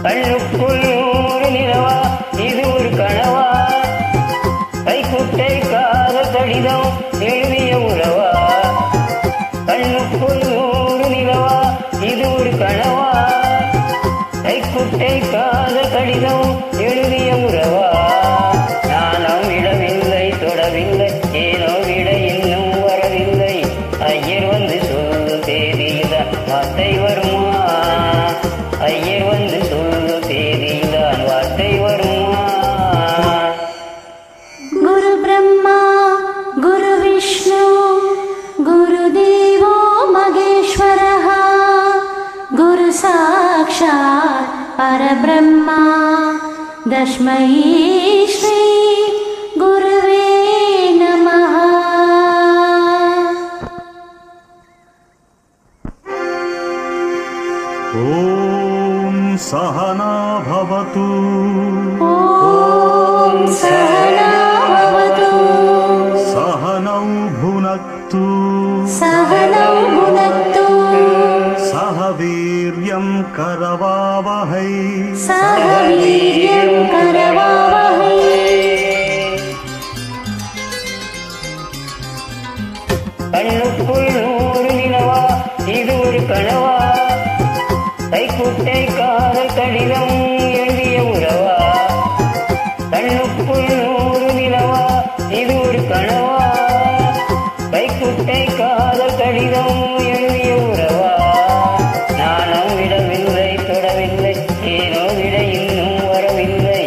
கண்ணுக்குள் நூறு நிலவா இது ஒரு கனவா கைக்குட்டை காதல் கடிதம் எழுதிய உறவா கண்ணுக்குள் நூறு நிலவா இது ஒரு கனவா கைக்குட்டை காதல் கடிதம் எழுதிய உறவா நானும் விடவில்லை தொடவில்லை ஏனோ விட இன்னும் வரவில்லை ஐயர் வந்து சொல்லும் தேதியில்தான் வார்த்தை வருமா ஐயர் வந்து சொல்லும் தேதியில்தான் வார்த்தை வருமா குரு பிரம்மா குரு விஷ்ணு குரு தேவோ மகேஸ்வரः குரு சாக்ஷாத் பரபிரம்மா தஸ்மை ஸ்ரீ குருவே நமः ஓம் சஹனா பவது ஓம் சஹனா பவது சஹனௌ புனக்து சஹனௌ புனக்து சஹ வீர்யம் கரவாவஹை சஹ வீர்யம் கரவாவஹை கண்ணுக்குள் நூறு நிலவா இது ஒரு கனவா கைக்குட்டை காதல் கடிதம் எழுதிய உறவா கண்ணுக்குள் நூறு நிலவா இது ஒரு கனவா கைக்குட்டை காதல் கடிதம் எழுதிய உறவா நானும் விடவில்லை தொடவில்லை ஏனோ விட இன்னும் வரவில்லை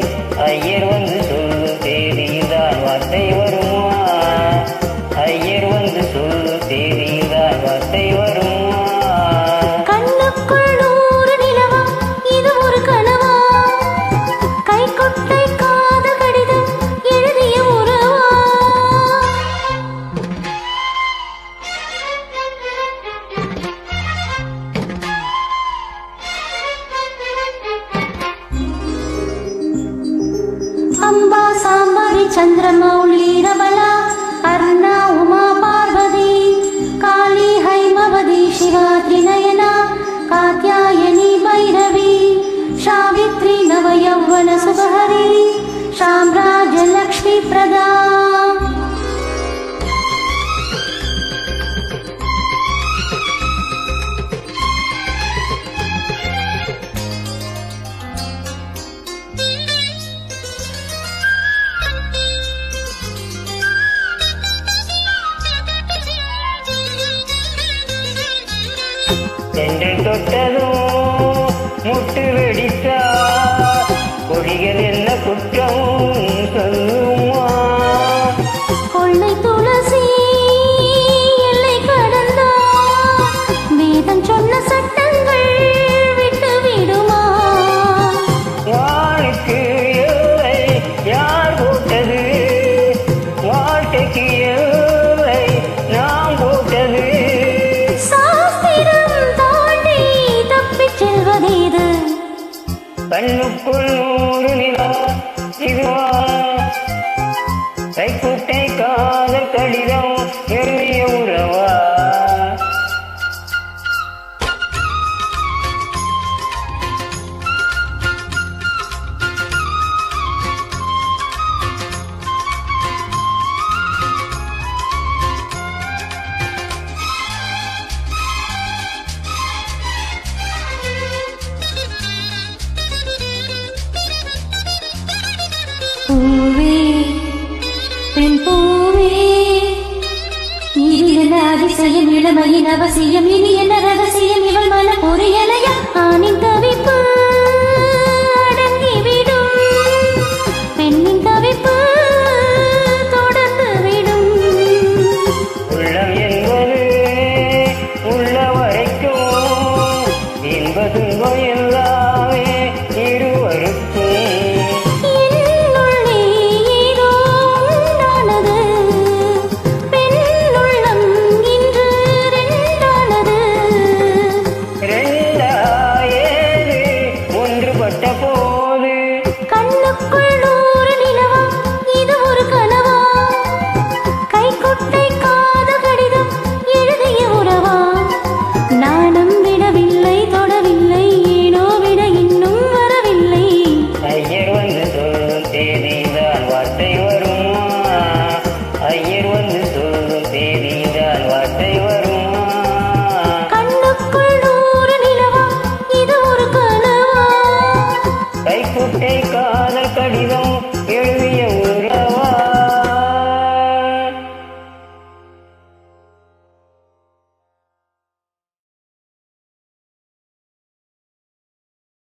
ஐயர் வந்து சொல்லும் தேதியில்தான் வார்த்தை வருமா ஐயர் வந்து சொல்லும் தேதியில்தான் வார்த்தை வருமா கண்ணுக்குள் நூறு நிலவா இது ஒரு கனவா கைக்குட்டை காதல் கடிதம் எழுதிய உறவா அம்பா சாம்பரி சந்திரமௌலி ரமலா அருணா உமா பார்வதி காளி ஹைமவதி சிவா திரிநயனா காத்யாயனி பைரவி சாவித்ரி நவயௌவன சுபஹரி சாம்ராஜ்ய லக்ஷ்மி பிரதா சென்று தொட்டதும் முட்டு வெடித்தா கொடிகள் என்ன குற்றம் சொல்லுமா கொள்ளை துளசி எல்லை கடந்தா வேதம் சொன்ன சட்டங்கள் விட்டு விடுமா வானுக்கு எல்லை யார் போட்டது வாழ்க்கைக்கு எல்லை நாம் போட்டது சாஸ்திரம் தாண்டி தப்பிச் செல்வதேது கண்ணுக்குள் நூறு நிலா இதுவா கைக்குட்டை காதல் கடிதம் எழுதிய உறவா பூவே பெண் பூவே இது என்ன அதிசயம் இளமையின் அவசியம் இனி என்ன ரகசியம் இவள் மன பொறியலையா ஆணின் தவிப்பு அடங்கிவிடும் பெண்ணின் தவிப்பு தொடர்ந்து விடும் உள்ளம் என்பது உள்ள வரைக்கும் இன்ப துன்பம் எல்லாமே இருவருக்கும். என்னுள்ளே ஏதோ உண்டானது, பெண்ணுள்ளம் இன்று ரெண்டானது. ரெண்டாயேது ஒன்றுபட்ட போது கண்ணுக்குள் 100 நிலவா, இது ஒரு கனவா? கைக்குட்டை காதல் கடிதம் எழுதிய உறவா? நாணம் விடவில்லை, தொடவில்லை, ஏனோ விட இன்னும் வரவில்லை. ஐயர் வந்து சொல்லும் தேதிதான் வார்த்தை வருமா? ஐயர் வந்து சொல்லும் தேதிதான் வார்த்தை வருமா? கண்ணுக்குள் 100 நிலவா, இது ஒரு கனவா? கைக்குட்டை காதல் கடிதம் எழுதிய